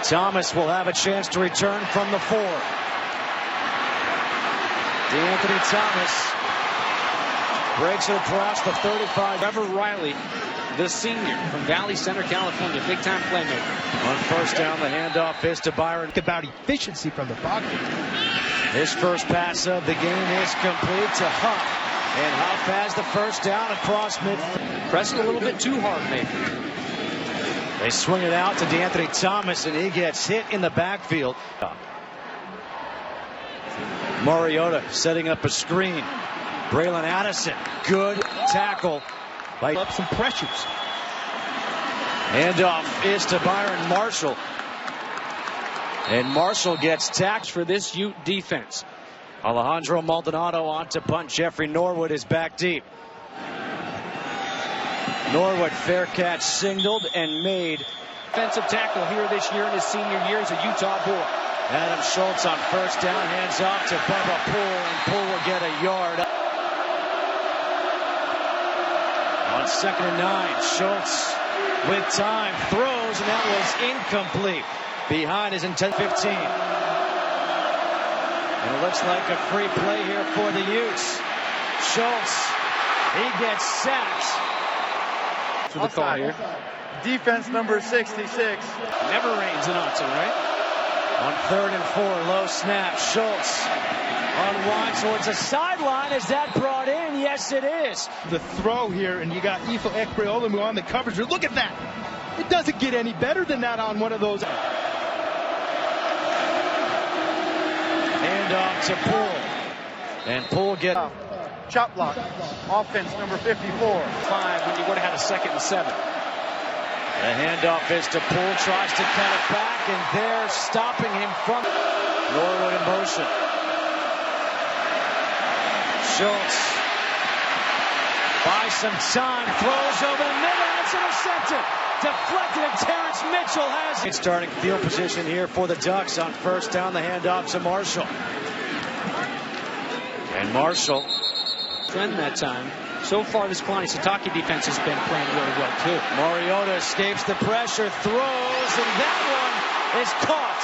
Thomas will have a chance to return from the 4. DeAnthony Thomas breaks it across the 35. Trevor Riley, the senior from Valley Center, California, big-time playmaker. On first down, the handoff is to Byron. About efficiency from the pocket. His first pass of the game is complete to Huff. And Huff has the first down across midfield. Pressing a little bit too hard, maybe. They swing it out to DeAnthony Thomas, and he gets hit in the backfield. Mariota setting up a screen. Braylon Addison, good tackle. Up some pressures. Handoff is to Byron Marshall. And Marshall gets taxed For this Ute defense. Alejandro Maldonado on to punt. Jeffrey Norwood is back deep. Norwood, fair catch, signaled and made. Defensive tackle here this year in his senior year as a Utah boy. Adam Schultz on first down, hands off to Bubba Poole, and Poole will get a yard. On 2nd and 9, Schultz with time throws, and that was incomplete. Behind his intent 15. And it looks like a free play here for the Utes. Schultz, he gets sacked. For the call here. Defense number 66. Never rains in Austin, right? On 3rd and 4, low snap. Schultz unwinds towards the sideline. Is that brought in? Yes, it is. The throw here, and you got Ifo Ekpeolumu on the coverage. Look at that. It doesn't get any better than that on one of those. Handoff to Poole. And Poole Chop block. Offense number 54. 5 when you would have had a 2nd and 7. The handoff is to Poole. Tries to cut it back, and they're stopping him from Norwood in motion. Schultz buys some time, throws over the middle, and it's intercepted. Deflected, and Terrence Mitchell has it. Starting field position here for the Ducks on first down. The handoff to Marshall. And Marshall. Trend that time. So far, this Kalani Sitake defense has been playing really well, too. Mariota escapes the pressure, throws, and that one is caught.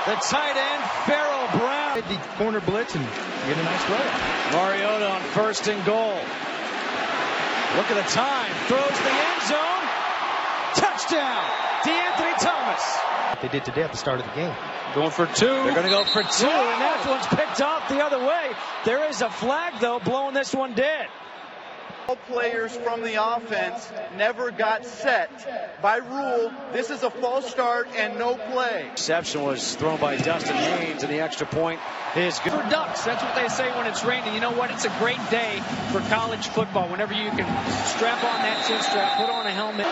The tight end, Farrell Brown. The corner blitz and get a nice roll. Mariota on 1st and goal. Look at the time. Throws the end zone. Touchdown, DeAnthony Thomas. They did today at the start of the game. Going for 2. They're going to go for 2, and that one's picked off the other way. There is a flag, though, blowing this one dead. All players from the offense never got set. By rule, this is a false start and no play. Interception was thrown by Dustin Haynes, and the extra point is good. For Ducks, that's what they say when it's raining. You know what? It's a great day for college football. Whenever you can strap on that chin strap, put on a helmet.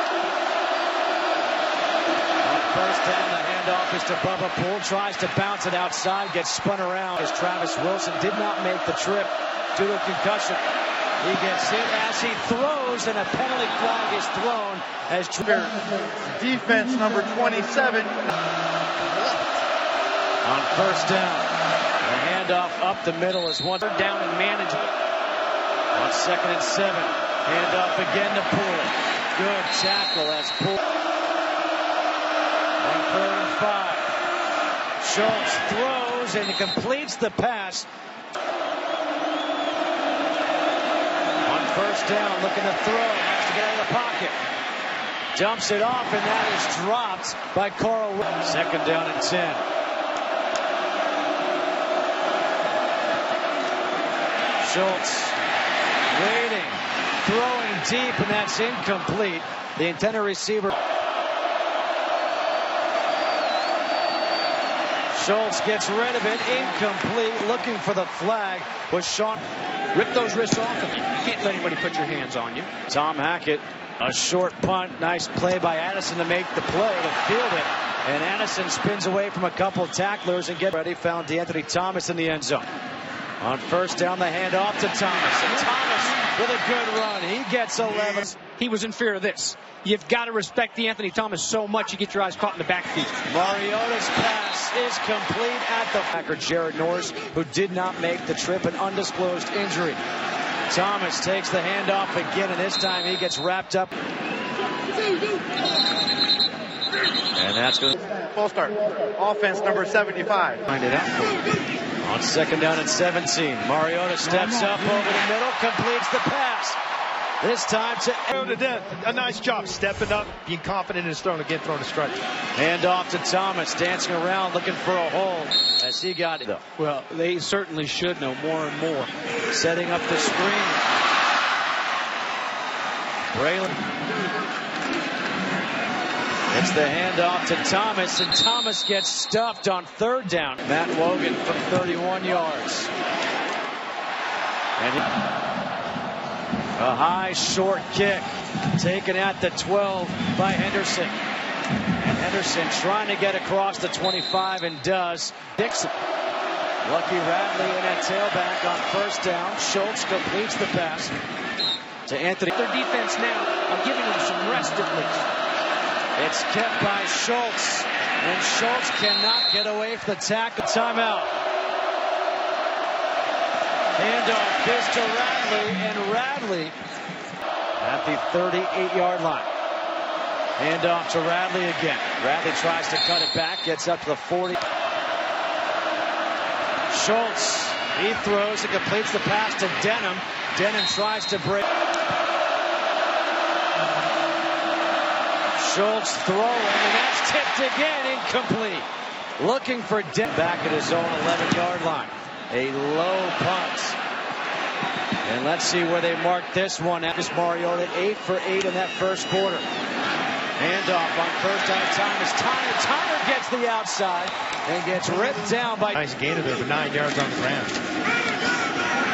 First down, the handoff is to Bubba Poole. Tries to bounce it outside, gets spun around as Travis Wilson did not make the trip due to a concussion. He gets hit as he throws, and a penalty flag is thrown as Defense number 27. On first down, the handoff up the middle is one Down and management. On 2nd and 7, handoff again to Poole. Good tackle as Poole. On 3rd and 5, Schultz throws and he completes the pass. On first down, looking to throw, has to get out of the pocket. Dumps it off, and that is dropped by Carl. 2nd down and 10. Schultz waiting, throwing deep, and that's incomplete. The intended receiver. Schultz gets rid of it, incomplete. Looking for the flag was Sean. Rip those wrists off of you. You can't let anybody put your hands on you. Tom Hackett, a short punt. Nice play by Addison to make the play, to field it. And Addison spins away from a couple tacklers and get ready. Found DeAnthony Thomas in the end zone. On first down, the handoff to Thomas. And Thomas with a good run. He gets 11. He was in fear of this. You've got to respect DeAnthony Thomas so much you get your eyes caught in the backfield. Mariota's pass is complete at the backer, Jared Norris, who did not make the trip, an undisclosed injury. Thomas takes the handoff again, and this time he gets wrapped up. And that's going to False start. Offense number 75. find it out. On second down and 17, Mariota steps up over the middle, completes the pass. This time to a nice job stepping up, being confident in his throwing, again throwing a strike. hand off to Thomas, dancing around looking for a hole as he got it. Well, they certainly should know more and more. Setting up the screen. Braylon. It's the handoff to Thomas, and Thomas gets stuffed on third down. Matt Logan from 31 yards. And a high short kick taken at the 12 by Henderson. And Henderson trying to get across the 25 and does. Dixon. Lucky Radley in at tailback on first down. Schultz completes the pass to Anthony. Their defense now, I'm giving them some rest at least. It's kept by Schultz, and Schultz cannot get away from the tackle. Timeout. Handoff is to Radley, and Radley at the 38-yard line. Handoff to Radley again. Radley tries to cut it back, gets up to the 40. Schultz, he throws and completes the pass to Denham. Denham tries to break. Schultz throwing, and that's tipped again, incomplete. Looking for Denham back at his own 11-yard line. A low punt. And let's see where they mark this one. That is Mariota 8 for 8 in that first quarter. Handoff on first down. Thomas. Tyner gets the outside and gets ripped down by. Nice gain of it for 9 yards on the ground.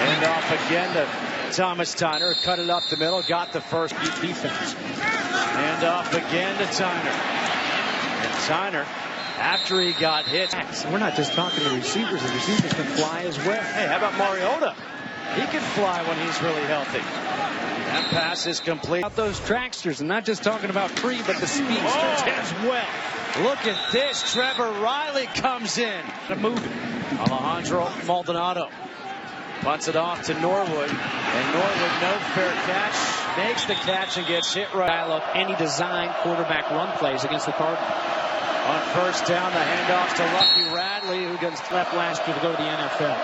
Handoff again to Thomas Tyner. Cut it up the middle. Got the first defense. Handoff again to Tyner. And Tyner, after he got hit. We're not just talking to receivers. The receivers can fly as well. Hey, how about Mariota? He can fly when he's really healthy. That pass is complete. About those tracksters, and not just talking about free, but the speedsters as well. Look at this. Trevor Riley comes in. Moving. Alejandro Maldonado punts it off to Norwood, and Norwood, no fair catch, makes the catch and gets hit right. Dial up any design quarterback run plays against the Cardinals. On first down, the handoffs to Lucky Radley, who gets Left last year to go to the NFL.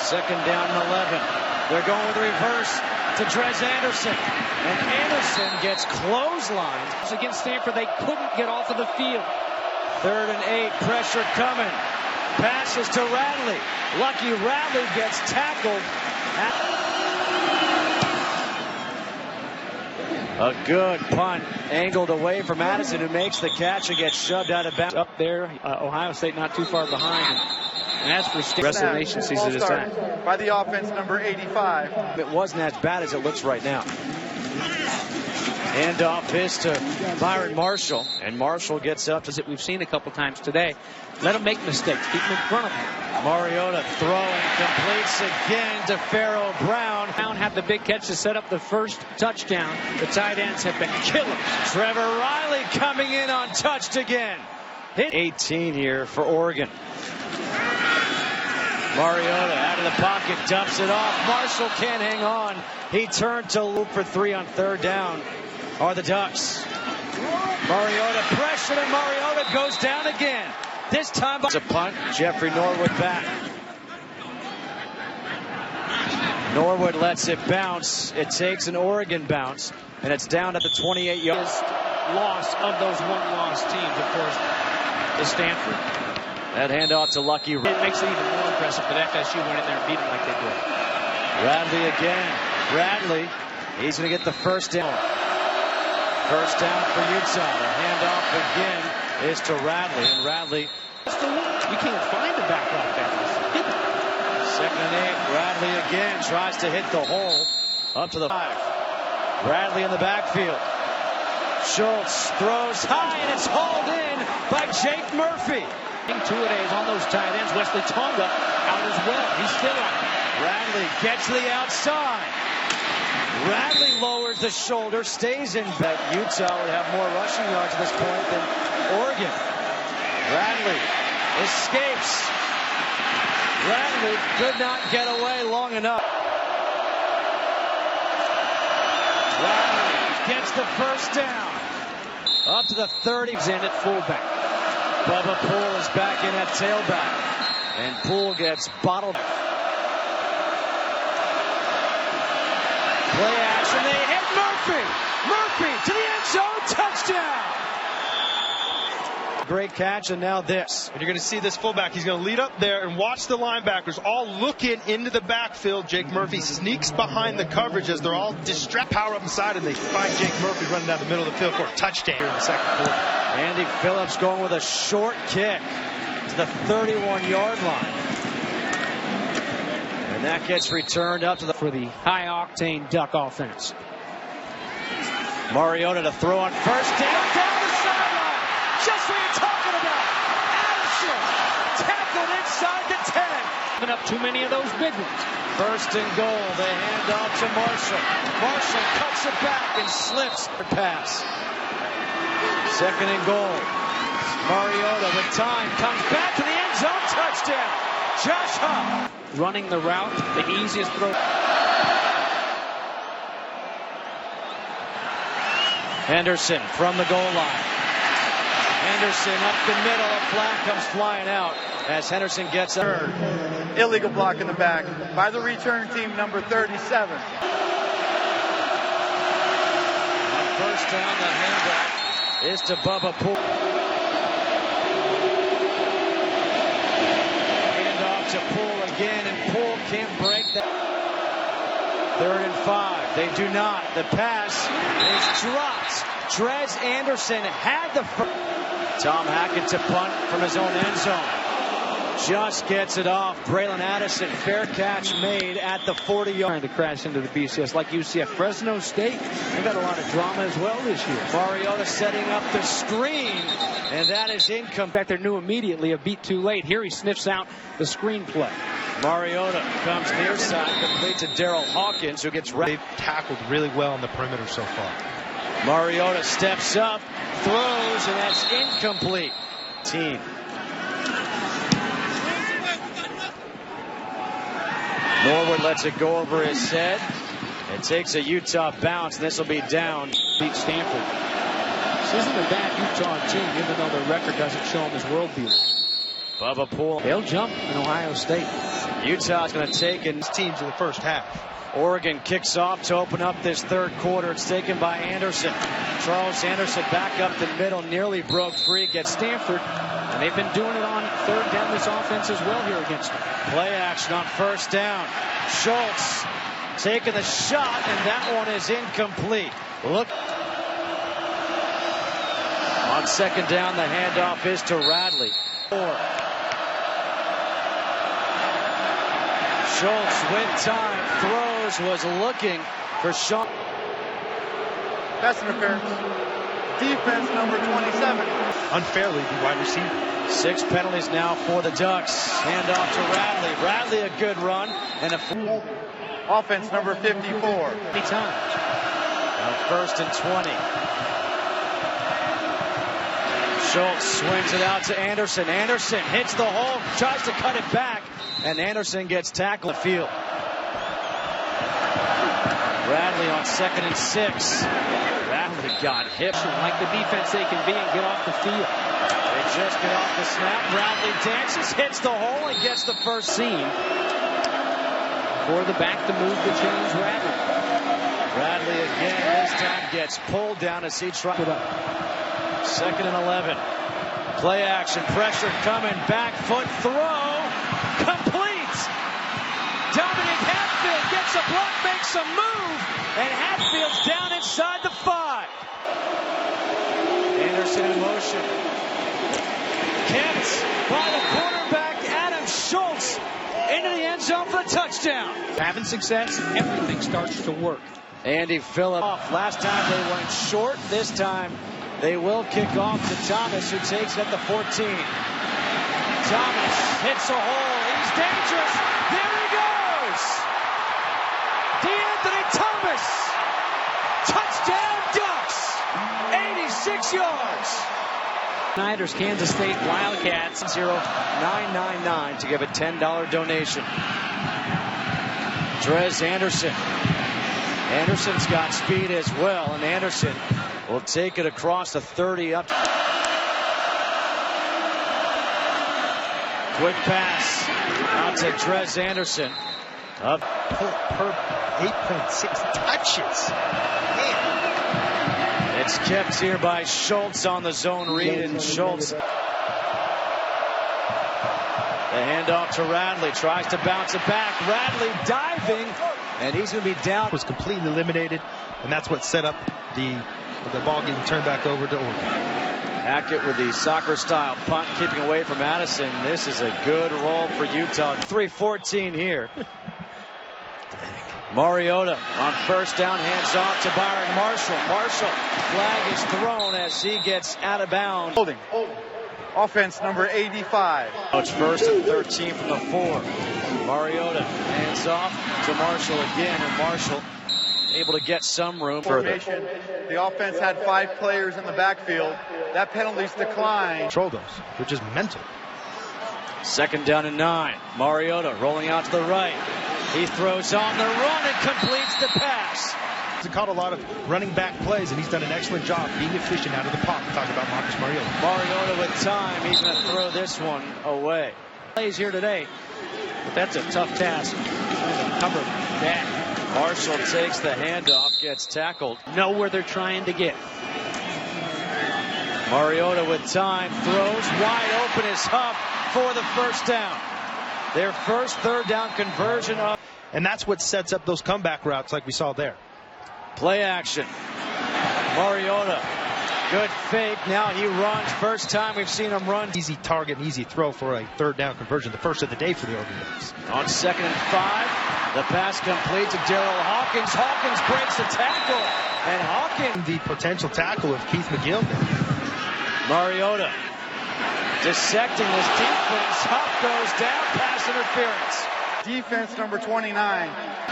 second down and 11. They're going with the reverse to Trez Anderson, and Anderson gets clotheslined. Against Stanford, they couldn't get off of the field. 3rd and 8, pressure coming. Passes to Radley. Lucky Radley gets tackled. A good punt angled away from Addison, who makes the catch and gets shoved out of bounds. Up there, Ohio State not too far behind. And as for the rest of the nation sees it as that. By the offense number 85. It wasn't as bad as it looks right now. Handoff is to Byron Marshall, and Marshall gets up to That we've seen a couple times today. Let them make mistakes. Keep them in front of them. Mariota throwing, completes again to Pharaoh Brown. Brown had the big catch to set up the first touchdown. The tight ends have been killers. Trevor Riley coming in untouched again. Hit 18 here for Oregon. Mariota out of the pocket, dumps it off. Marshall can't hang on. He turned to loop for 3 on third down. Are the Ducks. Mariota pressured, and Mariota goes down again. This time it's a punt. Jeffrey Norwood back. Norwood lets it bounce. It takes an Oregon bounce, and it's down at the 28-yard. Loss of those one-loss teams, of course, is Stanford. That handoff to Lucky. It makes it even more impressive that FSU went in there and beat them like they did. Radley again. Radley, he's going to get the first down. First down for Utah. The handoff again is to Radley, and Radley. You can't find the back like that. 2nd and 8. Radley again tries to hit the hole up to the 5. Radley in the backfield. Schultz throws high, and it's hauled in by Jake Murphy. Two-a-days on those tight ends. Wesley Tonga out as well. He's still out. Radley gets to the outside. Radley lowers the shoulder, stays in. But Utah would have more rushing yards at this point than Oregon. Radley escapes. Radley could not get away long enough. Radley gets the first down. Up to the 30. He's in at fullback. Bubba Poole is back in at tailback. And Poole gets bottled. Play action. They hit Murphy. Murphy to the end zone. Touchdown. Great catch, and now this. And you're going to see this fullback. He's going to lead up there and watch the linebackers all looking into the backfield. Jake Murphy sneaks behind the coverage as they're all distracted. Power up inside, and they find Jake Murphy running down the middle of the field for a touchdown here in the second quarter. Andy Phillips going with a short kick to the 31-yard line. And that gets returned up to the For the high-octane Duck offense. Mariota to throw on first down the sideline. Just what you're talking about. Addison tackled inside the 10. Giving up too many of those big ones. First and goal. They hand off to Marshall. Marshall cuts it back and slips the pass. Second and goal. Mariota with time comes back to the end zone. Touchdown. Josh Huff. Running the route, the easiest throw. Henderson from the goal line. Henderson up the middle. A flag comes flying out as Henderson gets up. Illegal block in the back by the return team, number 37. On first down, the handoff is to Bubba Poole. Handoff to Poole again, and Poole can't break that. 3rd and 5. They do not. The pass is dropped. Trez Anderson had the first. Tom Hackett to punt from his own end zone. Just gets it off. Braylon Addison, fair catch made at the 40-yard. Trying to crash into the BCS like UCF. Fresno State, they've got a lot of drama as well this year. Mariota setting up the screen, and that is incomplete. In fact, they knew immediately a beat too late. Here he sniffs out the screenplay. Mariota comes near side, complete to Daryl Hawkins, who gets right. They've tackled really well on the perimeter so far. Mariota steps up, throws, and that's incomplete. Team. Norwood lets it go over his head. It takes a Utah bounce, and this will be down. Beat Stanford. This isn't a bad Utah team, even though their record doesn't show them as world beater. Bubba Poole. They'll jump in Ohio State. Utah's going to take in teams in the first half. Oregon kicks off to open up this third quarter. It's taken by Anderson. Charles Anderson back up the middle, nearly broke free. Gets Stanford, and they've been doing it on third down this offense as well here against them. Play action on first down. Schultz taking the shot, and that one is incomplete. Look. On second down, the handoff is to Radley. Schultz with time, throws, was looking for Sean. Pass interference. Defense number 27. Unfairly, the wide receiver. 6 penalties now for the Ducks. Hand off to Radley. Radley a good run and a Offense number 54. Anytime. Now first and 20. Schultz swings it out to Anderson. Anderson hits the hole, tries to cut it back, and Anderson gets tackled the field. Radley on 2nd and 6. Radley got hit. Like the defense they can be and get off the field. They just get off the snap. Radley dances, hits the hole, and gets the first seam. For the back to move the chains, Radley. Radley again, this time gets pulled down as he tries it up. 2nd and 11. Play action, pressure coming, back foot throw, complete. Dominic Hatfield gets a block, makes a move, and Hatfield's down inside the 5. Anderson in motion. Kept by the quarterback, Adam Schultz, into the end zone for the touchdown. Having success, everything starts to work. Andy Phillips off. Last time they went short. This time they will kick off to Thomas, who takes it at the 14. Thomas hits a hole. He's dangerous. There he goes. DeAnthony Thomas. Touchdown Ducks. 86 yards. Snyder's Kansas State Wildcats. 0999 to give a $10 donation. Trez Anderson. Anderson's got speed as well, and Anderson will take it across the 30 up. Quick pass out to Trez Anderson. Up Per 8.6 touches. Man. It's kept here by Schultz on the zone read, and Schultz. The handoff to Radley, tries to bounce it back. Radley diving, and he's going to be down. Was completely eliminated, and that's what set up the ball getting turned back over to Oregon. Hackett with the soccer-style punt, keeping away from Addison. This is a good roll for Utah. 3:14 here. Mariota on first down, hands off to Byron Marshall. Marshall, flag is thrown as he gets out of bounds. Holding. Offense number 85. It's first and 13 from the 4. Mariota hands off to Marshall again, and Marshall able to get some room further. Formation. The offense had 5 players in the backfield. That penalty's declined. Control those. They're just mental. Second down and 9. Mariota rolling out to the right. He throws on the run and completes the pass. He's caught a lot of running back plays, and he's done an excellent job being efficient out of the pocket. Talking about Marcus Mariota. Mariota with time. He's going to throw this one away. Plays here today, but that's a tough task. Trying to cover that. Marshall takes the handoff, gets tackled. Know where they're trying to get. Mariota with time, throws wide open, is Huff for the first down. Their first third down conversion of. And that's what sets up those comeback routes like we saw there. Play action. Mariota, good fake. Now he runs. First time we've seen him run. Easy target and easy throw for a third down conversion. The first of the day for the Oregon Ducks. On 2nd and 5, the pass complete to Darrell Hawkins. Hawkins breaks the tackle, and Hawkins. The potential tackle of Keith McGill there. Mariota dissecting his defense. Huff goes down, pass interference. Defense number 29.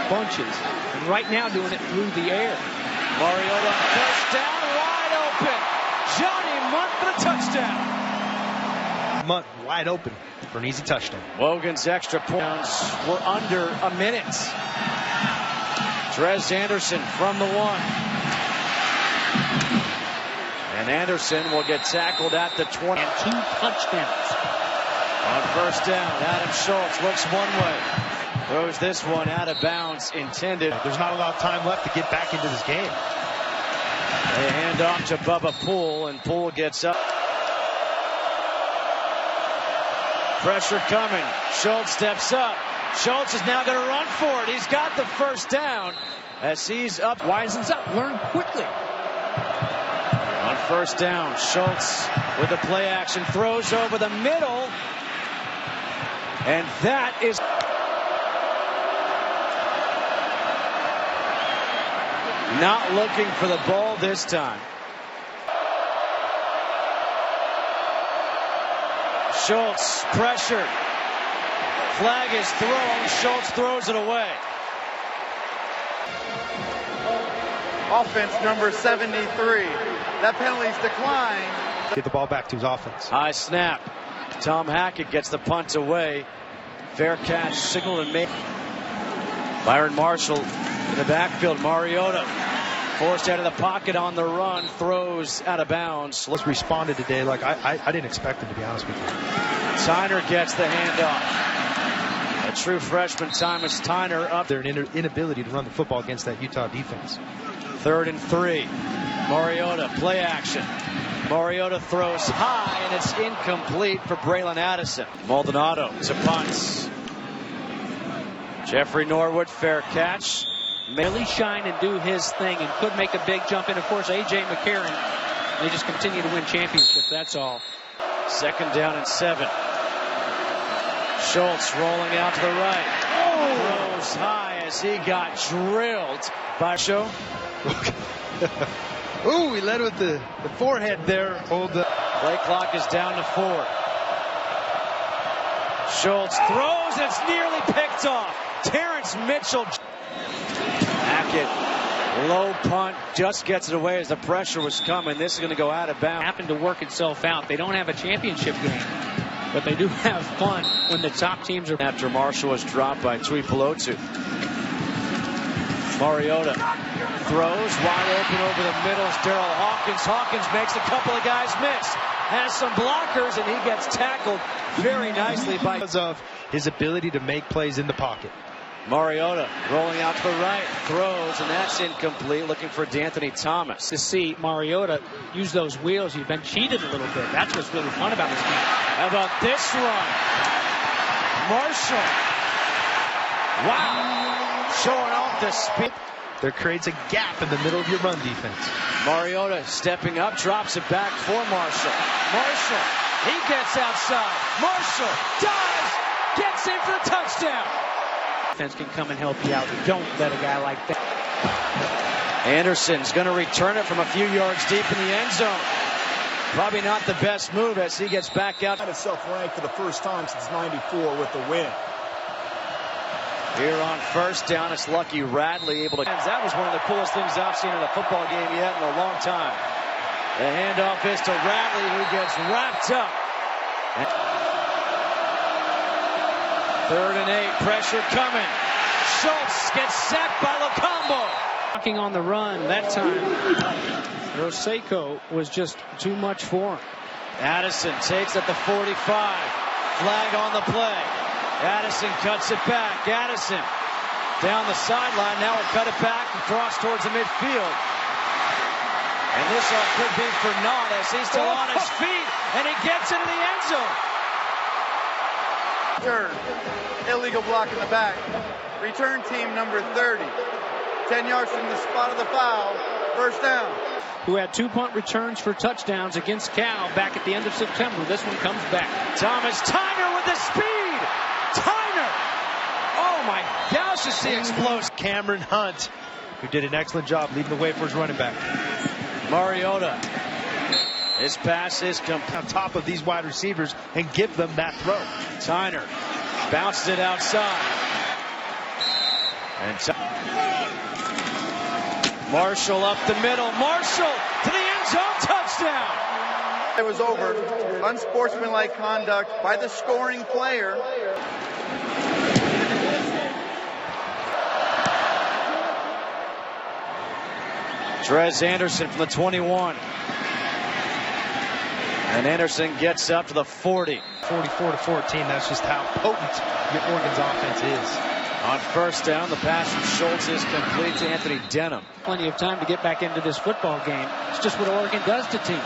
Bunches. And right now doing it through the air. Mariota first down, wide open. Johnny Munt for the touchdown. Munt wide open for an easy touchdown. Logan's extra points were under a minute. Trez Anderson from the 1. And Anderson will get tackled at the 20. And 2 touchdowns. On first down, Adam Schultz looks one way. Throws this one out of bounds intended. There's not a lot of time left to get back into this game. They hand off to Bubba Poole, and Poole gets up. Pressure coming. Schultz steps up. Schultz is now going to run for it. He's got the first down as he's up. Wisens up. Learn quickly. On first down, Schultz with the play action, throws over the middle. And that is not looking for the ball this time. Schultz pressured. Flag is thrown. Schultz throws it away. Offense number 73. That penalty's declined. Get the ball back to his offense. High snap. Tom Hackett gets the punt away. Fair catch signaled and made. Byron Marshall in the backfield. Mariota forced out of the pocket on the run. Throws out of bounds. Let's responded today like I didn't expect him, to be honest with you. Tyner gets the handoff. A true freshman, Thomas Tyner up. Their inability to run the football against that Utah defense. 3rd and 3. Mariota, play action. Mariota throws high, and it's incomplete for Braylon Addison. Maldonado to punts. Jeffrey Norwood, fair catch. Really shine and do his thing and could make a big jump. And, of course, A.J. McCarron, they just continue to win championships. That's all. 2nd down and 7. Schultz rolling out to the right. Throws high as he got drilled by Show. Ooh, he led with the forehead there. Play clock is down to 4. Schultz throws, and it's nearly picked off. Terrence Mitchell. Hackett, low punt, just gets it away as the pressure was coming. This is going to go out of bounds. Happened to work itself out. They don't have a championship game, but they do have fun when the top teams are. After Marshall was dropped by Tui Pelotu. Mariota throws wide open over the middle. It's Darrell Hawkins. Hawkins makes a couple of guys miss. Has some blockers, and he gets tackled very nicely because of his ability to make plays in the pocket. Mariota rolling out to the right, throws, and that's incomplete. Looking for D'Anthony Thomas. To see Mariota use those wheels, you've been cheated a little bit. That's what's really fun about this game. How about this run? Marshall. Wow. Showing off the speed. There creates a gap in the middle of your run defense. Mariota stepping up, drops it back for Marshall. Marshall, he gets outside. Marshall dives, gets in for the touchdown. Defense can come and help you out. Don't let a guy like that. Anderson's going to return it from a few yards deep in the end zone. Probably not the best move as he gets back out. Itself ranked for the first time since '94 with the win. Here on first down, it's Lucky Radley able to. That was one of the coolest things I've seen in a football game yet in a long time. The handoff is to Radley, who gets wrapped up. 3rd and 8, pressure coming. Schultz gets sacked by Locombo. Knocking on the run that time. Roseko was just too much for him. Addison takes at the 45. Flag on the play. Addison cuts it back. Addison down the sideline. Now we'll cut it back and cross towards the midfield. And this all could be for naught as he's still on his feet. And he gets into the end zone. Return. Illegal block in the back. Return team number 30. 10 yards from the spot of the foul. First down. Who had 2 punt returns for touchdowns against Cal back at the end of September. This one comes back. Thomas Tyner with the speed. Tyner. Oh my gosh, is he explosive. Cameron Hunt, who did an excellent job leading the way for his running back. Mariota. His pass is on top of these wide receivers and give them that throw. Tyner bounces it outside. And Marshall up the middle. Marshall to the end zone. Touchdown. It was over. Unsportsmanlike conduct by the scoring player. Trez Anderson from the 21. And Anderson gets up to the 40. 44-14. That's just how potent your Oregon's offense is. On first down, the pass from Schultz is complete to Anthony Denham. Plenty of time to get back into this football game. It's just what Oregon does to teams.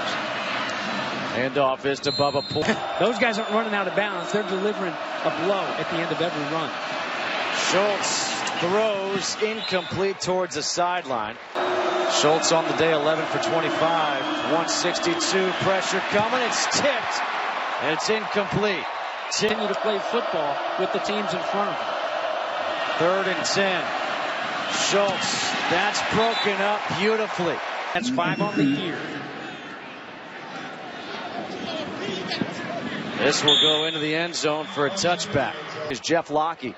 Handoff is to Bubba Poole. Those guys aren't running out of bounds. They're delivering a blow at the end of every run. Schultz throws incomplete towards the sideline. Schultz on the day 11 for 25. 162 pressure coming. It's tipped and it's incomplete. Continue to play football with the teams in front of them. 3rd and 10. Schultz, that's broken up beautifully. That's 5 on the year. This will go into the end zone for a touchback. Is Jeff Lockie.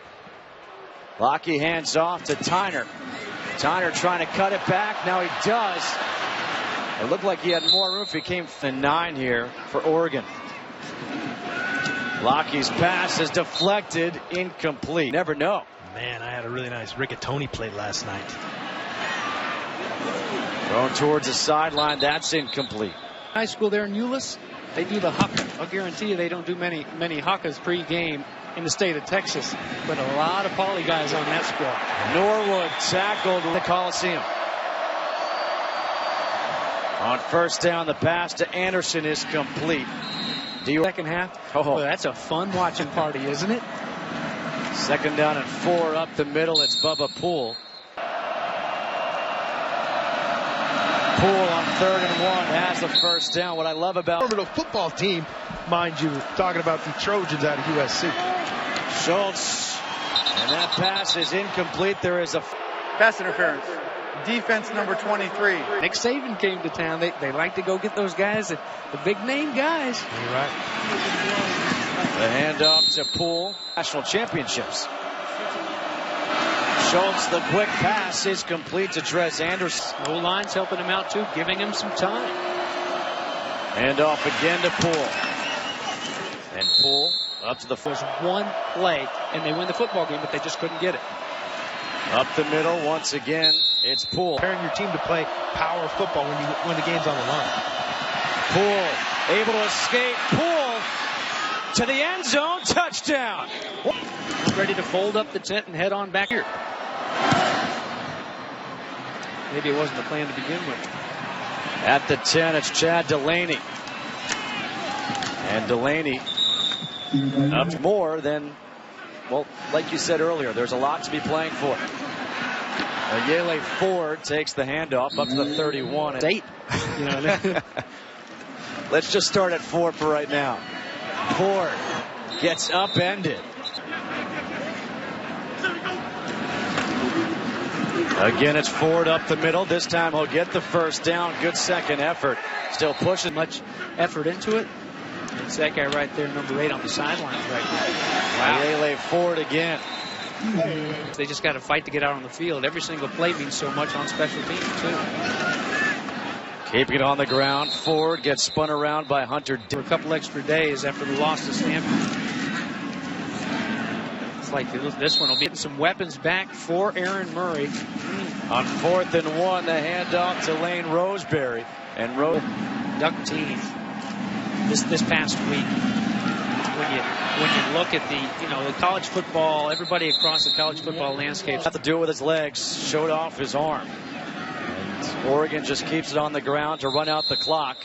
Lockie hands off to Tyner. Tyner trying to cut it back. Now he does. It looked like he had more room if he came than 9 here for Oregon. Lockie's pass is deflected, incomplete. Never know. Man, I had a really nice rigatoni play last night. Thrown towards the sideline. That's incomplete. High school there in Euless, they do the haka. I'll guarantee you they don't do many hakas pre-game in the state of Texas. But a lot of poly guys on that squad. Norwood tackled in the Coliseum. On first down, the pass to Anderson is complete. Second half? Oh, well, that's a fun watching party, isn't it? 2nd down and 4 up the middle. It's Bubba Poole. Poole on 3rd and 1 has the first down. What I love about the football team, mind you, talking about the Trojans out of USC. Schultz, and that pass is incomplete. There is a Pass interference. Defense number 23. Nick Saban came to town. They like to go get those guys, the big name guys. You're right. The handoff to Poole. National championships. Schultz, the quick pass is complete to Trez Anderson. No lines helping him out too, giving him some time. Handoff again to Poole. And Poole up to the was one play, and they win the football game, but they just couldn't get it. Up the middle once again. It's Poole. Preparing your team to play power football when the game's on the line. Poole able to escape. Poole to the end zone. Touchdown. Ready to fold up the tent and head on back here. Maybe it wasn't the plan to begin with. At the 10, it's Chad Delaney. And Delaney up more than, well, like you said earlier, there's a lot to be playing for. Yele Ford takes the handoff up to the 31. It's 8. You know, let's just start at 4 for right now. Ford gets upended. Again, it's Ford up the middle. This time he'll get the first down. Good second effort. Still pushing much effort into it. It's that guy right there, number 8 on the sidelines right now. Wow. Yele Ford again. They just got to fight to get out on the field. Every single play means so much on special teams, too. Keeping it on the ground. Ford gets spun around by Hunter. For a couple extra days after the loss to Stanford. It's like this one will be getting some weapons back for Aaron Murray. On 4th and 1, the handoff to Lane Roseberry. And duck team this past week. When you look at the college football, everybody across the college football landscape. Have to do it with his legs. Showed off his arm. And Oregon just keeps it on the ground to run out the clock.